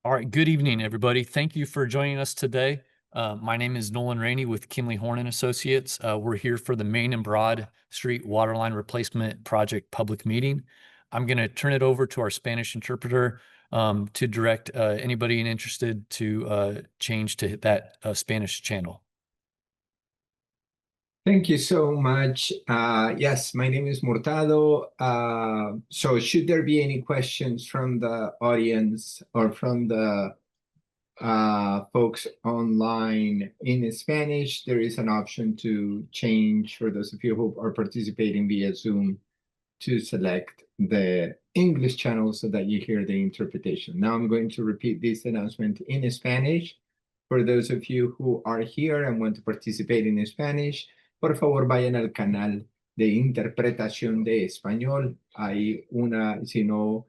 All right, good evening, everybody. Thank you for joining us today. My name is Nolan Rainey with Kimley Horn and Associates. We're here for the Main and Broad Street Waterline Replacement Project public meeting. I'm going to turn it over to our Spanish interpreter to direct anybody interested to change to that Spanish channel. Thank you so much. Yes, my name is Murtado. So should there be any questions from the audience or from the folks online in Spanish, there is an option to change for those of you who are participating via Zoom to select the English channel so that you hear the interpretation. Now I'm going to repeat this announcement in Spanish. For those of you who are here and want to participate in Spanish, por favor vayan al canal de interpretación de español. Hay una, si no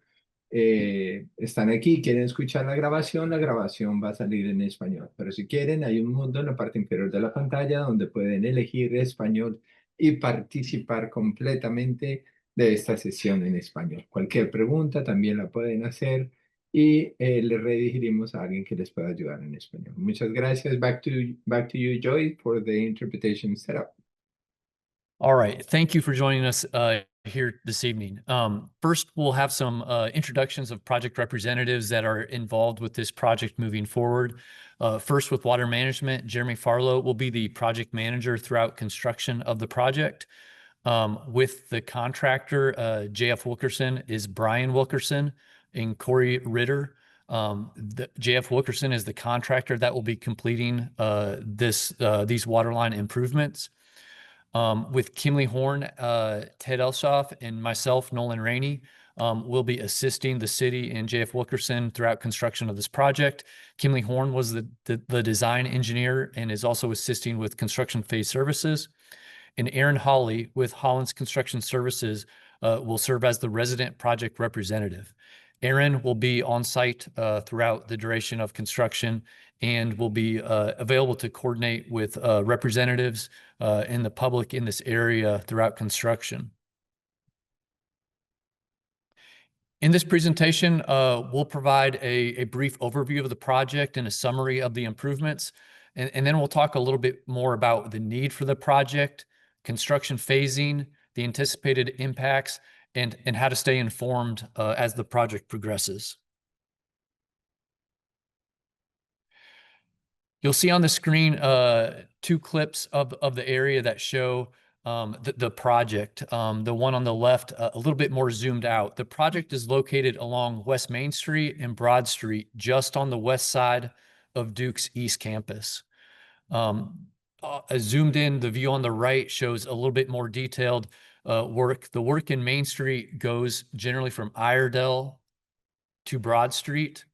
están aquí, quieren escuchar la grabación va a salir en español. Pero si quieren, hay un mundo en la parte inferior de la pantalla donde pueden elegir español y participar completamente de esta sesión en español. Cualquier pregunta también la pueden hacer y le redirigimos a alguien que les pueda ayudar en español. Muchas gracias. Back to you, Joy, for the interpretation setup. All right, thank you for joining us here this evening. First, we'll have some introductions of project representatives that are involved with this project moving forward. First, with water management, Jeremy Farlow will be the project manager throughout construction of the project. With the contractor, JF Wilkerson is Brian Wilkerson and Corey Ritter. JF Wilkerson is the contractor that will be completing these waterline improvements. With Kimley Horn, Ted Elshoff, and myself, Nolan Rainey, will be assisting the city and JF Wilkerson throughout construction of this project. Kimley Horn was the design engineer and is also assisting with construction phase services. And Aaron Hawley with Holland's Construction Services will serve as the resident project representative. Aaron will be on site throughout the duration of construction and will be available to coordinate with representatives and the public in this area throughout construction. In this presentation, we'll provide a brief overview of the project and a summary of the improvements, and then we'll talk a little bit more about the need for the project, construction phasing, the anticipated impacts, and how to stay informed as the project progresses. You'll see on the screen two clips of the area that show the project. The one on the left, a little bit more zoomed out. The project is located along West Main Street and Broad Street, just on the west side of Duke's East Campus. Zoomed in, the view on the right shows a little bit more detailed work. The work in Main Street goes generally from Iredell to Broad Street.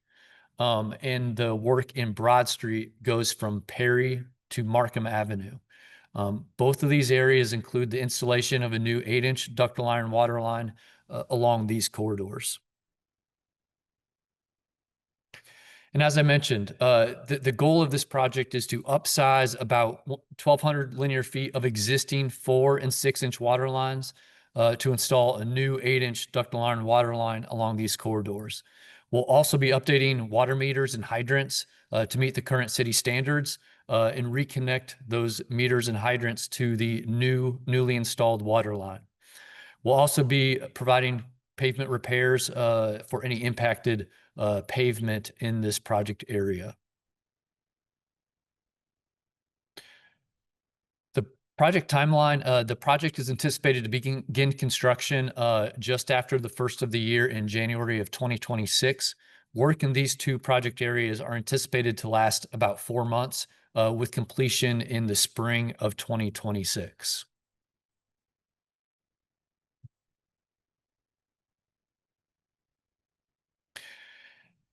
And the work in Broad Street goes from Perry to Markham Avenue. Both of these areas include the installation of a new 8-inch ductile iron water line along these corridors. And as I mentioned, the goal of this project is to upsize about 1,200 linear feet of existing 4- and 6-inch water lines to install a new 8-inch ductile iron water line along these corridors. We'll also be updating water meters and hydrants to meet the current city standards and reconnect those meters and hydrants to the newly installed water line. We'll also be providing pavement repairs for any impacted pavement in this project area. Project timeline, the project is anticipated to begin construction just after the first of the year in January of 2026. Work in these two project areas are anticipated to last about 4 months with completion in the spring of 2026.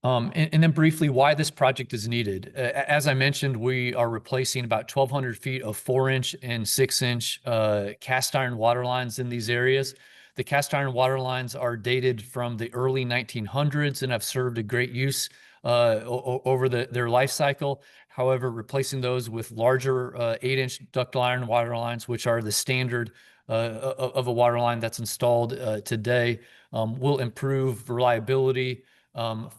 And then briefly, why this project is needed. As I mentioned, we are replacing about 1,200 feet of 4-inch and 6-inch cast iron water lines in these areas. The cast iron water lines are dated from the early 1900s and have served a great use over their life cycle. However, replacing those with larger 8-inch ductile iron water lines, which are the standard of a water line that's installed today, will improve reliability,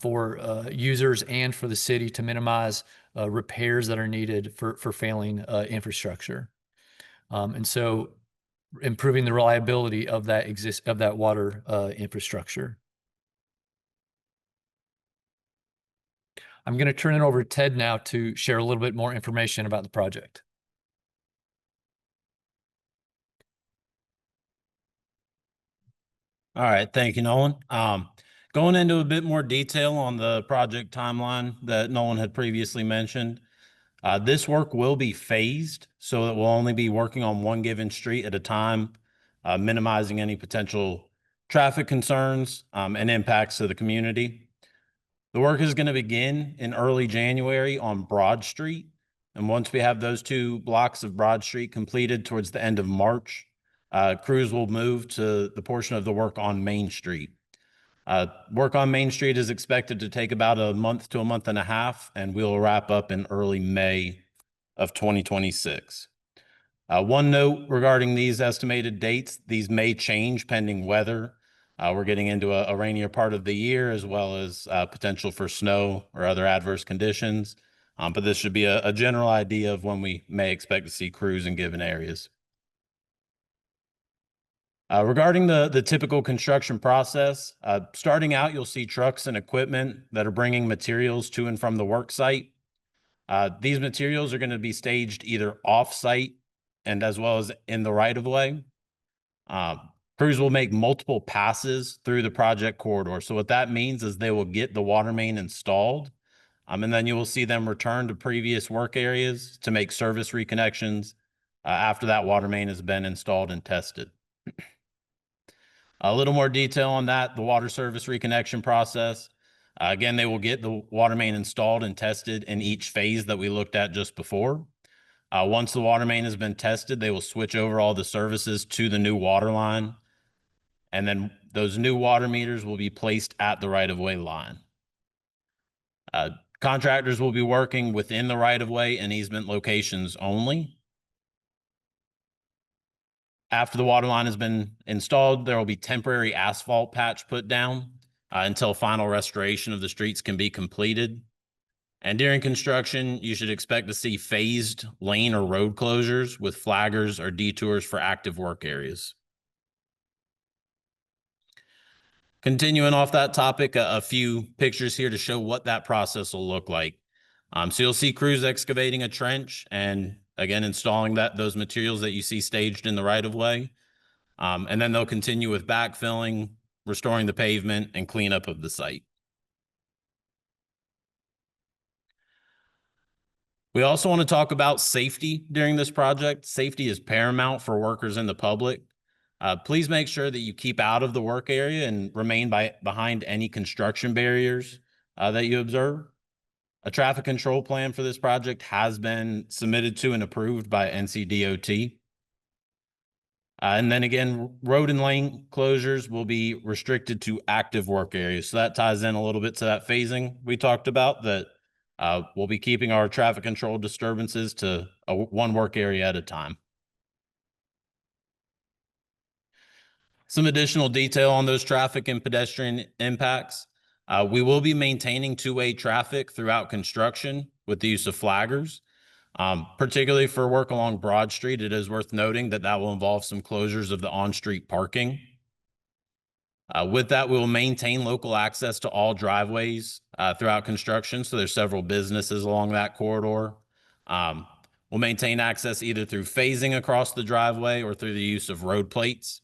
for users and for the city to minimize repairs that are needed for failing infrastructure. And so improving the reliability of that water infrastructure. I'm going to turn it over to Ted now to share a little bit more information about the project. All right, thank you, Nolan. Going into a bit more detail on the project timeline that Nolan had previously mentioned, this work will be phased, so it will only be working on one given street at a time, minimizing any potential traffic concerns and impacts to the community. The work is going to begin in early January on Broad Street, and once we have those 2 blocks of Broad Street completed towards the end of March, crews will move to the portion of the work on Main Street. Work on Main Street is expected to take about a month to a month and a half, and we'll wrap up in early May of 2026. One note regarding these estimated dates, these may change pending weather. We're getting into a rainier part of the year, as well as potential for snow or other adverse conditions. But this should be a general idea of when we may expect to see crews in given areas. Regarding the typical construction process, starting out, you'll see trucks and equipment that are bringing materials to and from the work site. These materials are going to be staged either off-site and as well as in the right-of-way. Crews will make multiple passes through the project corridor. So what that means is they will get the water main installed, and then you will see them return to previous work areas to make service reconnections after that water main has been installed and tested. A little more detail on that, the water service reconnection process. Again, they will get the water main installed and tested in each phase that we looked at just before. Once the water main has been tested, they will switch over all the services to the new water line. And then those new water meters will be placed at the right-of-way line. Contractors will be working within the right-of-way and easement locations only. After the water line has been installed, there will be temporary asphalt patch put down until final restoration of the streets can be completed. And during construction, you should expect to see phased lane or road closures with flaggers or detours for active work areas. Continuing off that topic, a few pictures here to show what that process will look like. So you'll see crews excavating a trench and again, installing those materials that you see staged in the right-of-way. And then they'll continue with backfilling, restoring the pavement, and cleanup of the site. We also want to talk about safety during this project. Safety is paramount for workers and the public. Please make sure that you keep out of the work area and remain behind any construction barriers that you observe. A traffic control plan for this project has been submitted to and approved by NCDOT. And then again, road and lane closures will be restricted to active work areas. So that ties in a little bit to that phasing we talked about, that we'll be keeping our traffic control disturbances to one work area at a time. Some additional detail on those traffic and pedestrian impacts. We will be maintaining two-way traffic throughout construction with the use of flaggers. Particularly for work along Broad Street, it is worth noting that will involve some closures of the on-street parking. With that, we will maintain local access to all driveways throughout construction. So there's several businesses along that corridor. We'll maintain access either through phasing across the driveway or through the use of road plates.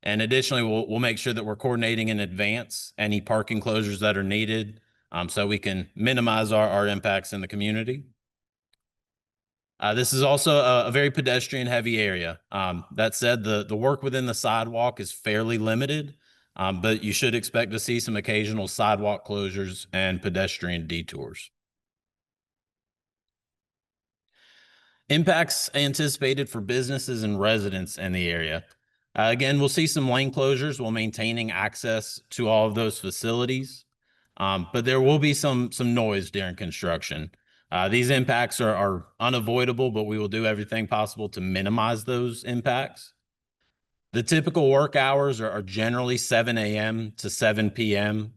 And additionally, we'll make sure that we're coordinating in advance any parking closures that are needed so we can minimize our impacts in the community. This is also a very pedestrian heavy area. That said, the work within the sidewalk is fairly limited, but you should expect to see some occasional sidewalk closures and pedestrian detours. Impacts anticipated for businesses and residents in the area. Again, we'll see some lane closures while maintaining access to all of those facilities, but there will be some noise during construction. These impacts are unavoidable, but we will do everything possible to minimize those impacts. The typical work hours are generally 7 a.m. to 7 p.m.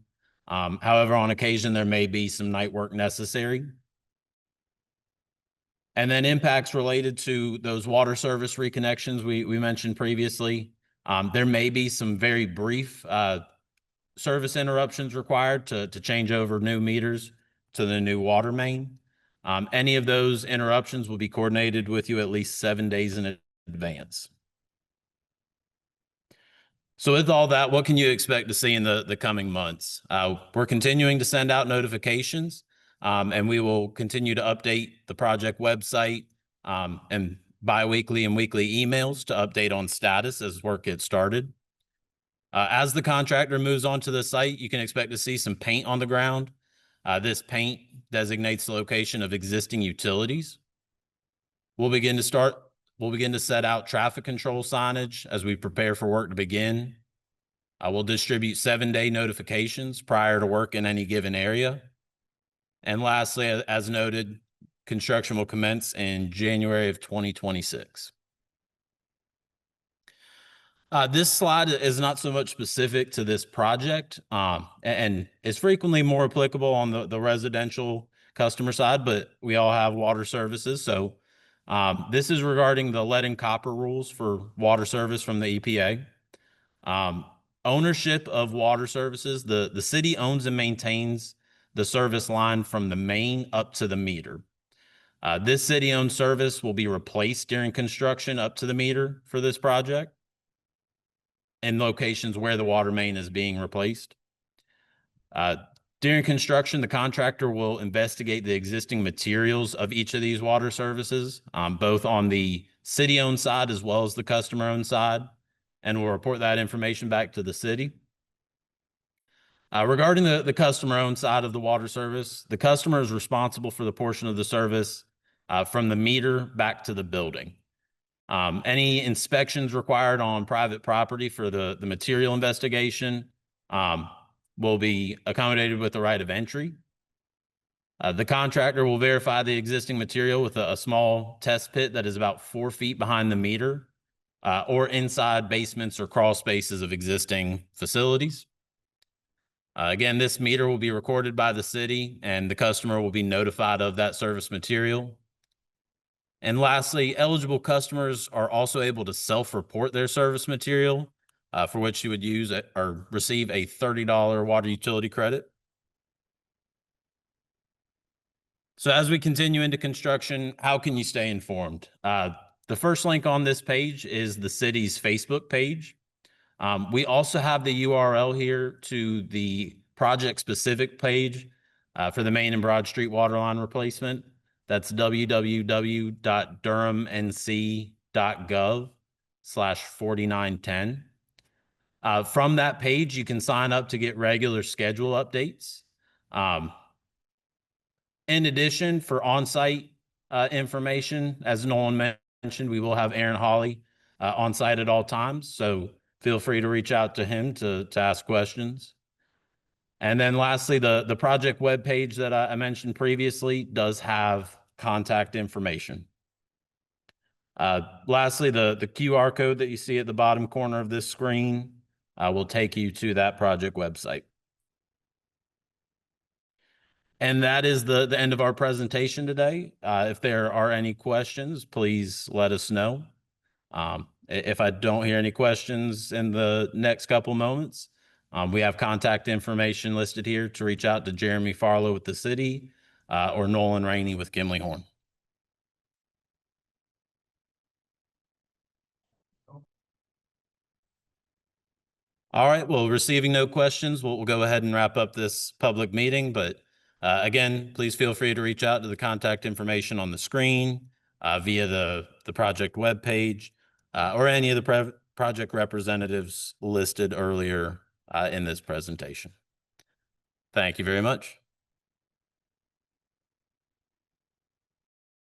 However, on occasion, there may be some night work necessary. And then impacts related to those water service reconnections we mentioned previously. There may be some very brief service interruptions required to change over new meters to the new water main. Any of those interruptions will be coordinated with you at least 7 days in advance. So with all that, what can you expect to see in the coming months? We're continuing to send out notifications, and we will continue to update the project website and biweekly and weekly emails to update on status as work gets started. As the contractor moves onto the site, you can expect to see some paint on the ground. This paint designates the location of existing utilities. We'll begin to set out traffic control signage as we prepare for work to begin. We'll distribute 7-day notifications prior to work in any given area. And lastly, as noted, construction will commence in January of 2026. This slide is not so much specific to this project, and is frequently more applicable on the residential customer side, but we all have water services. So this is regarding the lead and copper rules for water service from the EPA. Ownership of water services, the city owns and maintains the service line from the main up to the meter. This city-owned service will be replaced during construction up to the meter for this project in locations where the water main is being replaced. During construction, the contractor will investigate the existing materials of each of these water services, both on the city-owned side as well as the customer-owned side, and will report that information back to the city. Regarding the customer-owned side of the water service, the customer is responsible for the portion of the service from the meter back to the building. Any inspections required on private property for the material investigation will be accommodated with the right of entry. The contractor will verify the existing material with a small test pit that is about 4 feet behind the meter or inside basements or crawl spaces of existing facilities. Again, this meter will be recorded by the city and the customer will be notified of that service material. And lastly, eligible customers are also able to self-report their service material, for which you would use or receive a $30 water utility credit. So as we continue into construction, how can you stay informed? The first link on this page is the city's Facebook page. We also have the URL here to the project-specific page for the Main and Broad Street waterline replacement. That's www.durhamnc.gov/4910. From that page, you can sign up to get regular schedule updates. In addition, for on-site information, as Nolan mentioned, we will have Aaron Hawley on-site at all times. So feel free to reach out to him to ask questions. And then lastly, the project webpage that I mentioned previously does have contact information. Lastly, the QR code that you see at the bottom corner of this screen will take you to that project website. And that is the end of our presentation today. If there are any questions, please let us know. If I don't hear any questions in the next couple moments, we have contact information listed here to reach out to Jeremy Farlow with the city or Nolan Rainey with Gimli Horn. All right, well, receiving no questions, we'll go ahead and wrap up this public meeting. But again, please feel free to reach out to the contact information on the screen via the project webpage or any of the project representatives listed earlier in this presentation. Thank you very much.